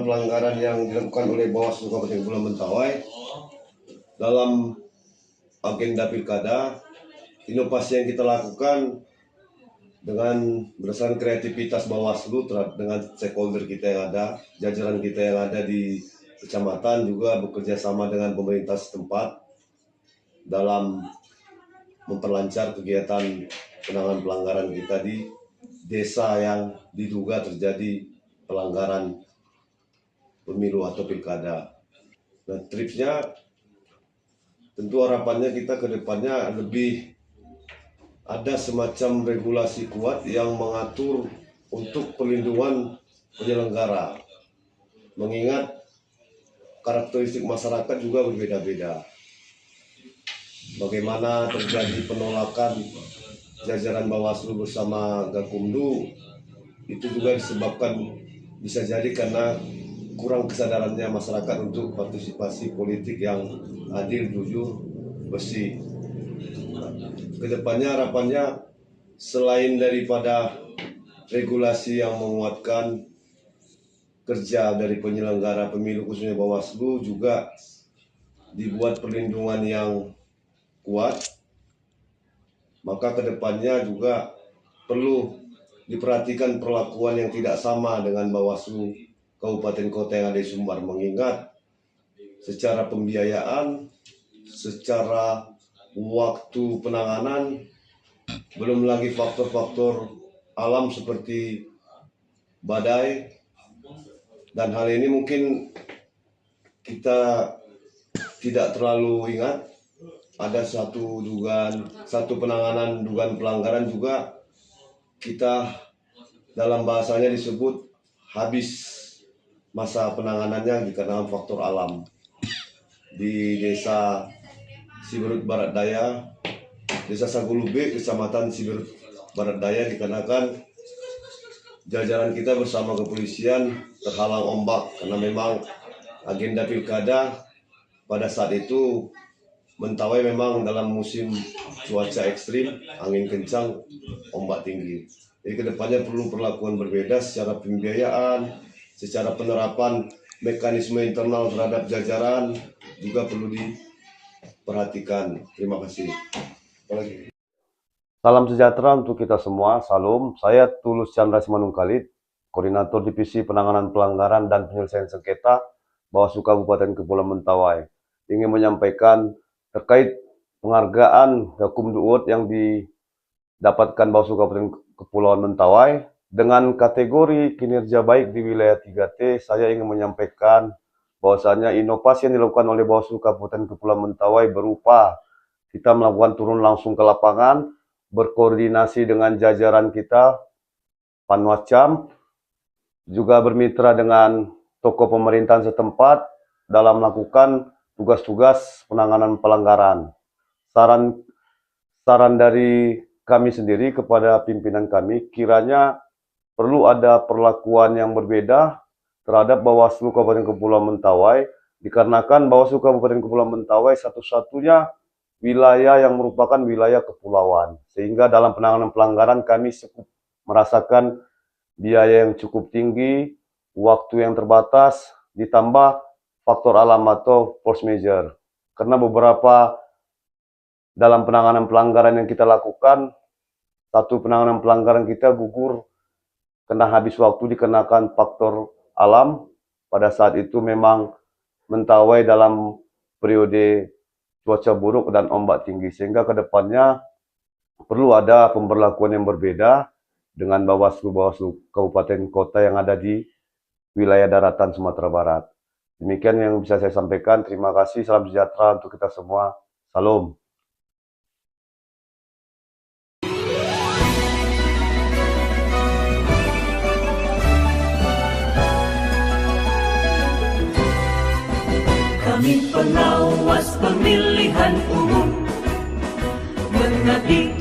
pelanggaran yang dilakukan oleh Bawaslu Kabupaten Kepulauan Mentawai dalam agenda pilkada. Inovasi yang kita lakukan dengan berdasarkan kreativitas Bawaslu dengan stakeholder kita yang ada, jajaran kita yang ada di kecamatan juga bekerja sama dengan pemerintah setempat dalam memperlancar kegiatan penanganan pelanggaran kita di desa yang diduga terjadi pelanggaran pemilu atau pilkada. Nah, tripsnya tentu harapannya kita ke depannya lebih ada semacam regulasi kuat yang mengatur untuk perlindungan penyelenggara. Mengingat karakteristik masyarakat juga berbeda-beda. Bagaimana terjadi penolakan jajaran Bawaslu bersama Gakumdu, itu juga disebabkan bisa jadi karena kurang kesadarannya masyarakat untuk partisipasi politik yang adil, jujur, bersih. Kedepannya harapannya selain daripada regulasi yang menguatkan kerja dari penyelenggara pemilu khususnya Bawaslu, juga dibuat perlindungan yang kuat. Maka kedepannya juga perlu diperhatikan perlakuan yang tidak sama dengan Bawaslu Kabupaten Kota yang ada di Sumbar, mengingat secara pembiayaan, secara waktu penanganan, belum lagi faktor-faktor alam seperti badai, dan hal ini mungkin kita tidak terlalu ingat. Ada satu penanganan dugaan pelanggaran juga kita dalam bahasanya disebut habis masa penanganannya dikarenakan faktor alam di desa Siberut Barat Daya, desa Sagulube, kecamatan Siberut Barat Daya, dikarenakan jajaran kita bersama kepolisian terhalang ombak karena memang agenda pilkada pada saat itu Mentawai memang dalam musim cuaca ekstrim, angin kencang, ombak tinggi. Jadi kedepannya perlu perlakuan berbeda secara pembiayaan, secara penerapan mekanisme internal terhadap jajaran juga perlu diperhatikan. Terima kasih. Salam sejahtera untuk kita semua. Salam. Saya Tulus Chandra Simanungkalit, Koordinator Divisi Penanganan Pelanggaran dan Penyelesaian Sengketa Bawaslu Kabupaten Kepulauan Mentawai. Ingin menyampaikan terkait penghargaan Gakumdu Award yang didapatkan Bawaslu Kabupaten Kepulauan Mentawai dengan kategori kinerja baik di wilayah 3T. Saya ingin menyampaikan bahwasanya inovasi yang dilakukan oleh Bawaslu Kabupaten Kepulauan Mentawai berupa kita melakukan turun langsung ke lapangan, berkoordinasi dengan jajaran kita, Panwascam, juga bermitra dengan tokoh pemerintahan setempat dalam melakukan tugas-tugas penanganan pelanggaran. Saran dari kami sendiri kepada pimpinan kami, kiranya perlu ada perlakuan yang berbeda terhadap Bawaslu Kabupaten Kepulauan Mentawai, dikarenakan Bawaslu Kabupaten Kepulauan Mentawai satu-satunya wilayah yang merupakan wilayah kepulauan, sehingga dalam penanganan pelanggaran kami merasakan biaya yang cukup tinggi, waktu yang terbatas, ditambah faktor alam atau force majeure. Karena beberapa dalam penanganan pelanggaran yang kita lakukan, satu penanganan pelanggaran kita gugur kena habis waktu dikenakan faktor alam. Pada saat itu memang Mentawai dalam periode cuaca buruk dan ombak tinggi, sehingga kedepannya perlu ada pemberlakuan yang berbeda dengan Bawaslu Kabupaten Kota yang ada di wilayah daratan Sumatera Barat. Demikian yang bisa saya sampaikan. Terima kasih. Salam sejahtera untuk kita semua. Salam. Kami pengawas pemilihan umum mengabdi